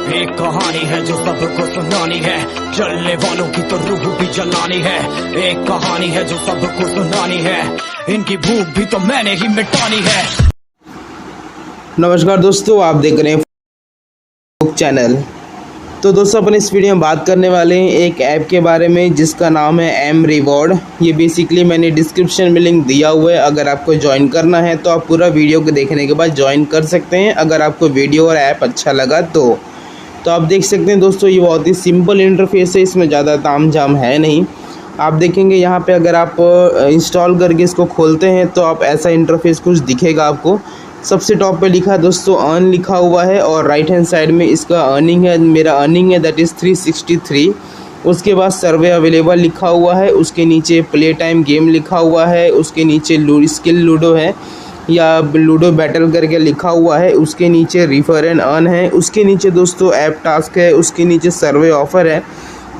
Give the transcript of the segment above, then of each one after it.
एक कहानी है जो सबको सुनानी है, चलने वालों की तो रूह भी जलानी है। एक कहानी है जो सबको सुनानी है, इनकी भूख भी तो मैंने ही मिटानी है। नमस्कार दोस्तों, आप देख रहे हैं फेसबुक चैनल। तो दोस्तों अपन इस वीडियो में बात करने वाले हैं एक ऐप के बारे में जिसका नाम है एम रिवॉर्ड। ये बेसिकली मैंने डिस्क्रिप्शन में लिंक दिया हुआ है, अगर आपको ज्वाइन करना है तो आप पूरा वीडियो को देखने के बाद ज्वाइन कर सकते हैं, अगर आपको वीडियो और ऐप अच्छा लगा तो आप देख सकते हैं दोस्तों, ये बहुत ही सिंपल इंटरफेस है, इसमें ज़्यादा ताम झाम है नहीं। आप देखेंगे यहाँ पे अगर आप इंस्टॉल करके इसको खोलते हैं तो आप ऐसा इंटरफेस कुछ दिखेगा आपको। सबसे टॉप पे लिखा है दोस्तों अर्न लिखा हुआ है, और राइट हैंड साइड में इसका अर्निंग है, मेरा अर्निंग है दैट इज़ 363। उसके बाद सर्वे अवेलेबल लिखा हुआ है, उसके नीचे प्ले टाइम गेम लिखा हुआ है, उसके नीचे स्किल लूडो है या लूडो बैटल करके लिखा हुआ है, उसके नीचे रिफर एंड अर्न है, उसके नीचे दोस्तों ऐप टास्क है, उसके नीचे सर्वे ऑफर है,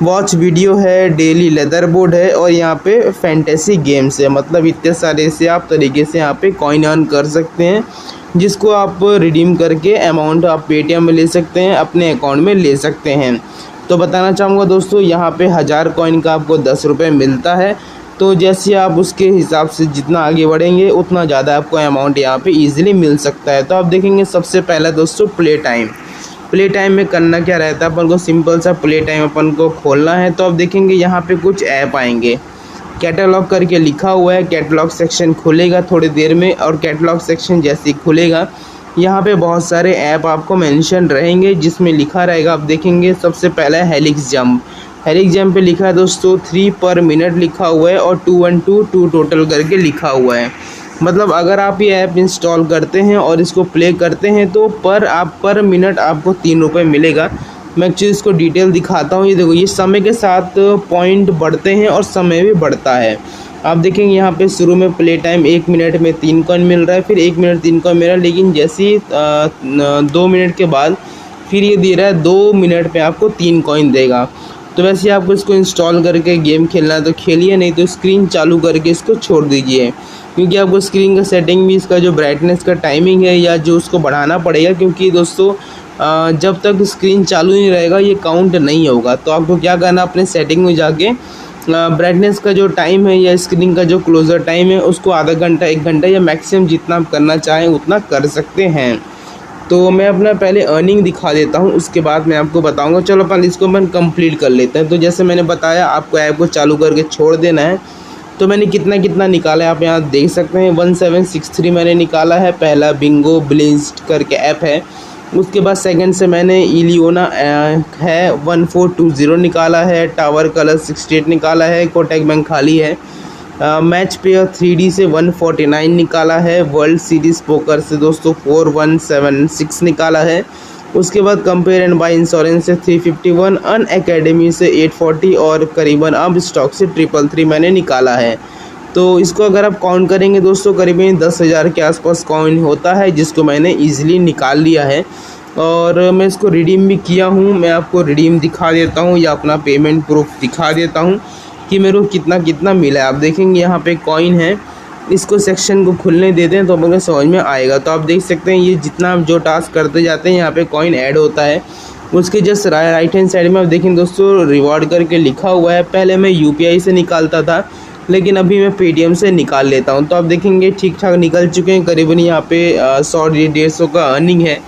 वॉच वीडियो है, डेली लेदर बोर्ड है, और यहाँ पे फैंटेसी गेम्स है। मतलब इतने सारे से आप तरीके से यहाँ पे कॉइन अर्न कर सकते हैं, जिसको आप रिडीम करके अमाउंट आप पेटीएम में ले सकते हैं, अपने अकाउंट में ले सकते हैं। तो बताना चाहूँगा दोस्तों, यहाँ पे 1000 कॉइन का आपको 10 रुपये मिलता है। तो जैसे आप उसके हिसाब से जितना आगे बढ़ेंगे उतना ज़्यादा आपको अमाउंट यहाँ पे इजीली मिल सकता है। तो आप देखेंगे सबसे पहला दोस्तों प्ले टाइम में करना क्या रहता है, अपन को सिंपल सा प्ले टाइम अपन को खोलना है। तो आप देखेंगे यहाँ पे कुछ ऐप आएंगे, कैटलॉग करके लिखा हुआ है, कैटलॉग सेक्शन खुलेगा थोड़ी देर में, और कैटलॉग सेक्शन जैसे ही खुलेगा यहाँ पे बहुत सारे ऐप आपको मेंशन रहेंगे, जिसमें लिखा रहेगा, आप देखेंगे सबसे पहला है हेलिक्स जंप पे लिखा है दोस्तों 3 पर मिनट लिखा हुआ है, और 2122 टोटल करके लिखा हुआ है। मतलब अगर आप ये ऐप इंस्टॉल करते हैं और इसको प्ले करते हैं तो पर मिनट आपको 3 रुपये मिलेगा। मैं एक्चुअली इसको डिटेल दिखाता हूँ। ये देखो, ये समय के साथ पॉइंट बढ़ते हैं और समय भी बढ़ता है। आप देखेंगे यहाँ पे शुरू में प्ले टाइम 1 मिनट में 3 कॉइन मिल रहा है, फिर 1 मिनट 3 कॉइन मिल रहा है, लेकिन जैसे ही 2 मिनट के बाद फिर ये दे रहा है 2 मिनट पे आपको 3 कॉइन देगा। तो वैसे ही आपको इसको इंस्टॉल करके गेम खेलना है तो खेलिए, नहीं तो स्क्रीन चालू करके इसको छोड़ दीजिए, क्योंकि आपको स्क्रीन का सेटिंग भी, इसका जो ब्राइटनेस का टाइमिंग है या जो उसको बढ़ाना पड़ेगा, क्योंकि दोस्तों जब तक स्क्रीन चालू नहीं रहेगा ये काउंट नहीं होगा। तो आपको क्या करना, अपने सेटिंग में जाके ब्राइटनेस का जो टाइम है या स्क्रीन का जो क्लोज़र टाइम है उसको आधा घंटा 1 घंटा या मैक्सिमम जितना आप करना चाहें उतना कर सकते हैं। तो मैं अपना पहले अर्निंग दिखा देता हूँ, उसके बाद मैं आपको बताऊँगा। चलो अपन इसको कंप्लीट कर लेते हैं। तो जैसे मैंने बताया, आपको ऐप को चालू करके छोड़ देना है। तो मैंने कितना निकाला है आप यहाँ देख सकते हैं, 1763 मैंने निकाला है। पहला बिंगो ब्लिंस्ट करके ऐप है। उसके बाद सेकंड से मैंने इलियोना है 1420 निकाला है। टावर कलर 68 निकाला है। कोटक बैंक खाली है। मैच पेयर 3D से 149 निकाला है। वर्ल्ड सीरीज़ पोकर से दोस्तों 4176 निकाला है। उसके बाद कंपेयर एंड बाय इंश्योरेंस से 351, अन एकेडमी से 840, और करीबन अब स्टॉक से 333 मैंने निकाला है। तो इसको अगर आप काउंट करेंगे दोस्तों, करीबन 10,000 के आसपास कॉइन होता है, जिसको मैंने इजीली निकाल लिया है। और मैं इसको रिडीम भी किया हूँ। मैं आपको रिडीम दिखा देता हूँ या अपना पेमेंट प्रूफ दिखा देता हूँ कि मेरे को कितना मिला है। आप देखेंगे यहाँ पे कॉइन है, इसको सेक्शन को खुलने देते हैं तो आपको समझ में आएगा। तो आप देख सकते हैं ये जितना जो टास्क करते जाते हैं यहाँ पे कॉइन ऐड होता है। उसके जस्ट राइट हैंड साइड में आप देखें दोस्तों रिवॉर्ड करके लिखा हुआ है। पहले मैं UPI से निकालता था, लेकिन अभी मैं पेटीएम से निकाल लेता हूँ। तो आप देखेंगे ठीक ठाक निकल चुके हैं। करीबन यहाँ पे 100-150 का अर्निंग है।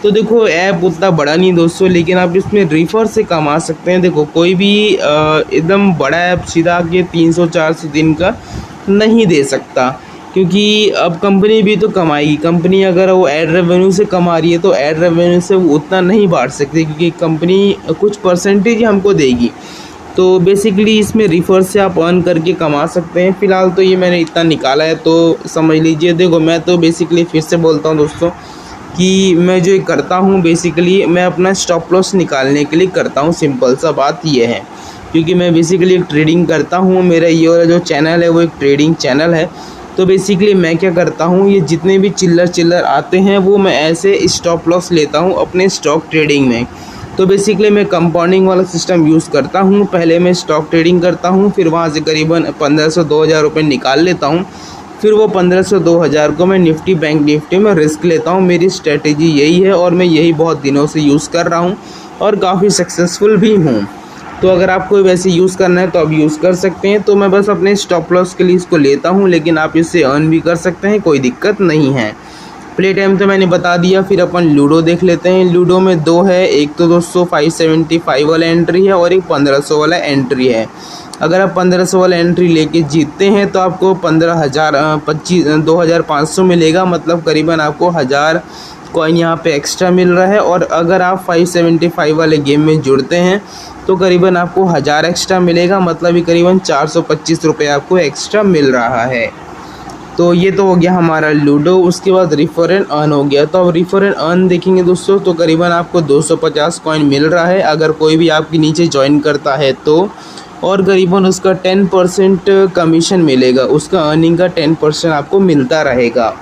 तो देखो ऐप उतना बड़ा नहीं दोस्तों, लेकिन आप इसमें रिफ़र से कमा सकते हैं। देखो कोई भी एकदम बड़ा ऐप सीधा के 300-400 दिन का नहीं दे सकता, क्योंकि अब कंपनी भी तो कमाएगी। कंपनी अगर वो ऐड रेवेन्यू से कमा रही है तो ऐड रेवेन्यू से वो उतना नहीं बांट सकती, क्योंकि कंपनी कुछ परसेंटेज हमको देगी। तो बेसिकली इसमें रिफ़र से आप अर्न करके कमा सकते हैं। फ़िलहाल तो ये मैंने इतना निकाला है, तो समझ लीजिए। देखो मैं तो बेसिकली फिर से बोलता हूँ दोस्तों कि मैं जो करता हूँ बेसिकली मैं अपना स्टॉप लॉस निकालने के लिए करता हूँ। सिंपल सा बात ये है, क्योंकि मैं बेसिकली एक ट्रेडिंग करता हूँ। मेरा ये वाला जो चैनल है वो एक ट्रेडिंग चैनल है। तो बेसिकली मैं क्या करता हूँ, ये जितने भी चिल्लर आते हैं वो मैं ऐसे स्टॉप लॉस लेता हूँ अपने स्टॉक ट्रेडिंग में। तो बेसिकली मैं कंपाउंडिंग वाला सिस्टम यूज़ करता हूँ। पहले मैं स्टॉक ट्रेडिंग करता हूँ, फिर वहाँ से करीबन 1500-2000 रुपये निकाल लेता हूँ। फिर वो 1500 2000 को मैं निफ्टी बैंक निफ्टी में रिस्क लेता हूँ। मेरी स्ट्रेटेजी यही है और मैं यही बहुत दिनों से यूज़ कर रहा हूँ और काफ़ी सक्सेसफुल भी हूँ। तो अगर आपको वैसे यूज़ करना है तो आप यूज़ कर सकते हैं। तो मैं बस अपने स्टॉप लॉस के लिए इसको लेता हूँ, लेकिन आप इससे अर्न भी कर सकते हैं, कोई दिक्कत नहीं है। प्ले टाइम तो मैंने बता दिया। फिर अपन लूडो देख लेते हैं। लूडो में दो है, एक तो दोस्तों 575 वाला एंट्री है और एक 1500 वाला एंट्री है। अगर आप 1500 वाला एंट्री लेके जीतते हैं तो आपको 2500 मिलेगा, मतलब करीबन आपको 1000 कॉइन यहाँ पे एक्स्ट्रा मिल रहा है। और अगर आप 575 वाले गेम में जुड़ते हैं तो करीबन आपको 1000 एक्स्ट्रा मिलेगा, मतलब ये करीबन 425 रुपये आपको एक्स्ट्रा मिल रहा है। तो ये तो हो गया हमारा लूडो। उसके बाद रिफर एंड अर्न हो गया। तो अब रिफर एंड अर्न देखेंगे दोस्तों तो करीबन आपको 250 कॉइन मिल रहा है अगर कोई भी आपके नीचे ज्वाइन करता है तो, और करीबन उसका 10% कमीशन मिलेगा, उसका अर्निंग का 10% आपको मिलता रहेगा।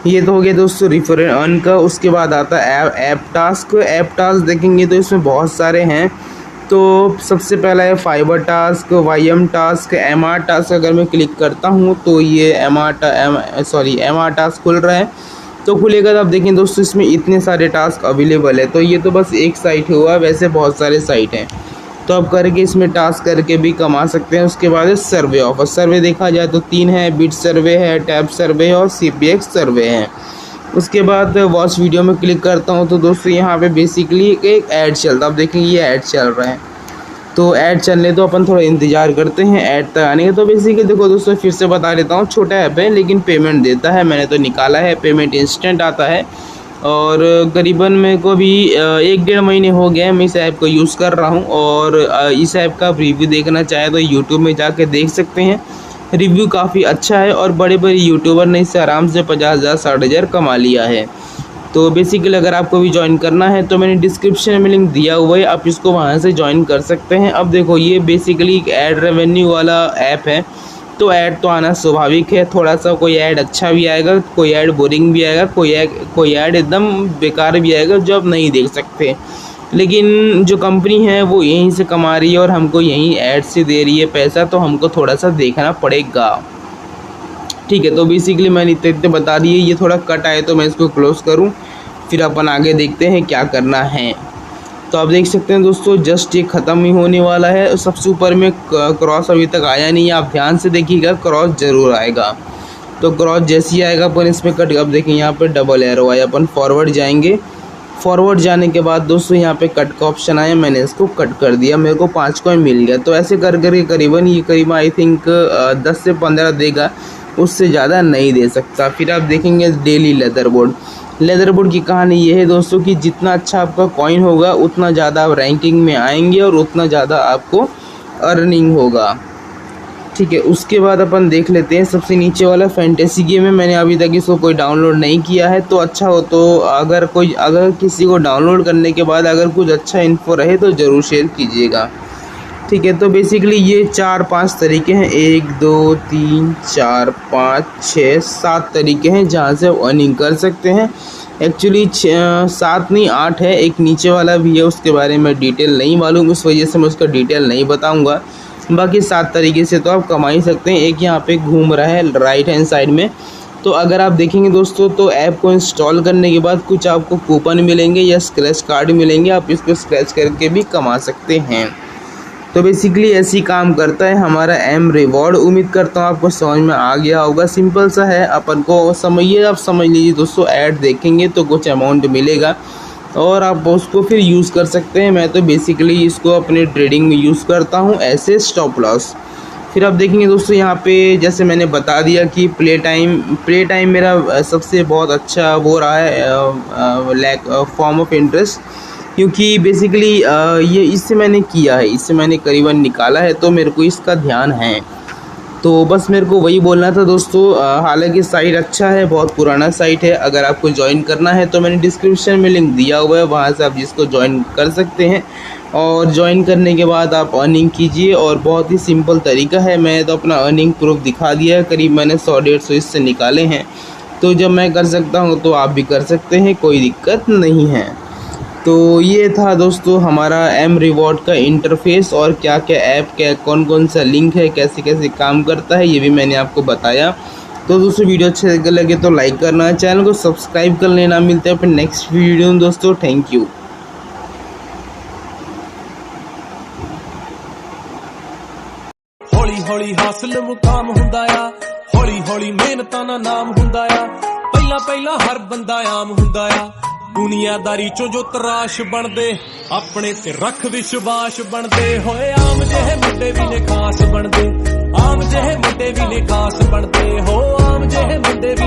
ये तो हो गया दोस्तों रिफर एंड अर्न का। उसके बाद आता है ऐप टास्क। ऐप टास्क देखेंगे तो इसमें बहुत सारे हैं। तो सबसे पहला है fibre task, YM task, MR task. अगर मैं क्लिक करता हूँ तो ये एमआर टास्क खुल रहा है। तो खुलेगा तो आप देखें दोस्तों इसमें इतने सारे टास्क अवेलेबल है। तो ये तो बस एक साइट हुआ, वैसे बहुत सारे साइट हैं। तो आप करके इसमें टास्क करके भी कमा सकते हैं। उसके बाद है सर्वे ऑफर। सर्वे देखा जाए तो 3 है, बिट सर्वे है, टैब सर्वे है और CPX सर्वे है। उसके बाद वॉच वीडियो में क्लिक करता हूँ तो दोस्तों यहाँ पे बेसिकली एक ऐड चलता है। आप देखेंगे ये ऐड चल रहा है। तो ऐड चलने तो अपन थोड़ा इंतज़ार करते हैं ऐड तक आने का। तो बेसिकली देखो दोस्तों फिर से बता देता हूँ, छोटा ऐप है लेकिन पेमेंट देता है। मैंने तो निकाला है, पेमेंट इंस्टेंट आता है। और करीबन मेरे को भी 1-1.5 महीने हो गए मैं इस ऐप को यूज़ कर रहा हूँ। और इस ऐप का रिव्यू देखना चाहे तो यूट्यूब में जाके देख सकते हैं। रिव्यू काफ़ी अच्छा है और बड़े बड़े यूट्यूबर ने इससे आराम से 50,000 60,000 कमा लिया है। तो बेसिकली अगर आपको भी ज्वाइन करना है तो मैंने डिस्क्रिप्शन में लिंक दिया हुआ है, आप इसको वहाँ से ज्वाइन कर सकते हैं। अब देखो ये बेसिकली एक ऐड रेवेन्यू वाला ऐप है। तो ऐड तो आना स्वाभाविक है, थोड़ा सा कोई ऐड अच्छा भी आएगा, कोई ऐड बोरिंग भी आएगा, कोई ऐड एकदम बेकार भी आएगा जो आप नहीं देख सकते। लेकिन जो कंपनी है वो यहीं से कमा रही है और हमको यहीं ऐड से दे रही है पैसा, तो हमको थोड़ा सा देखना पड़ेगा। ठीक है, तो बेसिकली मैंने इतने बता दिए। ये थोड़ा कट आए तो मैं इसको क्लोज करूं, फिर अपन आगे देखते हैं क्या करना है। तो आप देख सकते हैं दोस्तों जस्ट ये ख़त्म ही होने वाला है। सबसे ऊपर में क्रॉस अभी तक आया नहीं है, आप ध्यान से देखिएगा क्रॉस ज़रूर आएगा। तो क्रॉस जैसे ही आएगा अपन इसमें कट, अब देखिए यहाँ पे डबल एरो आया, अपन फॉरवर्ड जाएंगे। फॉरवर्ड जाने के बाद दोस्तों यहाँ पे कट का ऑप्शन आया, मैंने इसको कट कर दिया, मेरे को 5 कॉइन मिल गया। तो ऐसे कर करके करीबन आई थिंक 10 से 15 देगा, उससे ज़्यादा नहीं दे सकता। फिर आप देखेंगे डेली लेदर बोर्ड की कहानी ये है दोस्तों कि जितना अच्छा आपका कॉइन होगा उतना ज़्यादा आप रैंकिंग में आएंगे और उतना ज़्यादा आपको अर्निंग होगा। ठीक है, उसके बाद अपन देख लेते हैं सबसे नीचे वाला फैंटेसी गेम है। मैंने अभी तक इसको कोई डाउनलोड नहीं किया है, तो अच्छा हो तो अगर किसी को डाउनलोड करने के बाद अगर कुछ अच्छा इन्फो रहे तो ज़रूर शेयर कीजिएगा। ठीक है, तो बेसिकली ये 4-5 तरीके हैं, 1 2 3 4 5 6 7 तरीके हैं जहाँ से अर्निंग कर सकते हैं। एक्चुअली 7 नहीं 8 है, एक नीचे वाला भी है, उसके बारे में डिटेल नहीं मालूम, उस वजह से मैं उसका डिटेल नहीं बताऊंगा। बाकी 7 तरीके से तो आप कमा ही सकते हैं। एक यहाँ पे घूम रहा है राइट हैंड साइड में। तो अगर आप देखेंगे दोस्तों तो ऐप को इंस्टॉल करने के बाद कुछ आपको कूपन मिलेंगे या स्क्रैच कार्ड मिलेंगे, आप इसको स्क्रैच करके भी कमा सकते हैं। तो बेसिकली ऐसी काम करता है हमारा एम रिवॉर्ड। उम्मीद करता हूँ आपको समझ में आ गया होगा। सिंपल सा है, अपन को आप समझ लीजिए दोस्तों, ऐड देखेंगे तो कुछ अमाउंट मिलेगा और आप उसको फिर यूज़ कर सकते हैं। मैं तो बेसिकली इसको अपने ट्रेडिंग में यूज़ करता हूँ ऐसे स्टॉप लॉस। फिर आप देखेंगे दोस्तों यहाँ पे जैसे मैंने बता दिया कि प्ले टाइम मेरा सबसे बहुत अच्छा वो रहा है फॉर्म ऑफ इंटरेस्ट, क्योंकि बेसिकली ये इससे मैंने किया है, इससे मैंने करीबन निकाला है, तो मेरे को इसका ध्यान है। तो बस मेरे को वही बोलना था दोस्तों। हालांकि साइट अच्छा है, बहुत पुराना साइट है। अगर आपको ज्वाइन करना है तो मैंने डिस्क्रिप्शन में लिंक दिया हुआ है, वहाँ से आप जिसको ज्वाइन कर सकते हैं। और ज्वाइन करने के बाद आप अर्निंग कीजिए और बहुत ही सिंपल तरीका है। मैं तो अपना अर्निंग प्रूफ दिखा दिया है, करीब मैंने 100-150 इससे निकाले हैं। तो जब मैं कर सकता हूँ तो आप भी कर सकते हैं, कोई दिक्कत नहीं है। तो ये था दोस्तों हमारा एम रिवॉर्ड का इंटरफेस और क्या क्या ऐप, क्या कौन कौन सा लिंक है, कैसे कैसे काम करता है, ये भी मैंने आपको बताया। तो दोस्तों वीडियो अच्छे लगे तो लाइक करना, चैनल को सब्सक्राइब कर लेना। मिलते हैं अपने नेक्स्ट वीडियो में दोस्तों। Thank you. ਹੌਲੀ ਹੌਲੀ ਹਾਸਲ ਮੁਕਾਮ ਹੁੰਦਾ ਆ, ਹੌਲੀ ਹੌਲੀ ਮਿਹਨਤਾਂ ਦਾ ਨਾਮ ਹੁੰਦਾ ਆ। ਪਹਿਲਾਂ ਪਹਿਲਾਂ ਹਰ ਬੰਦਾ ਆਮ ਹੁੰਦਾ ਆ, ਦੁਨੀਆਦਾਰੀ ਚੋਂ ਜੋ ਤਰਾਸ਼ ਬਣਦੇ, ਆਪਣੇ ਤੇ ਰੱਖ ਵਿਸ਼ਵਾਸ ਬਣਦੇ ਹੋਏ। ਆਮ ਜਿਹੇ ਮੁੰਡੇ ਵੀ ਨੇ ਖਾਸ ਬਣਦੇ, ਆਮ ਜਿਹੇ ਮੁੰਡੇ ਵੀ ਨੇ ਖਾਸ ਬਣਦੇ ਹੋ, ਆਮ ਜਿਹੇ ਮੁੰਡੇ ਵੀ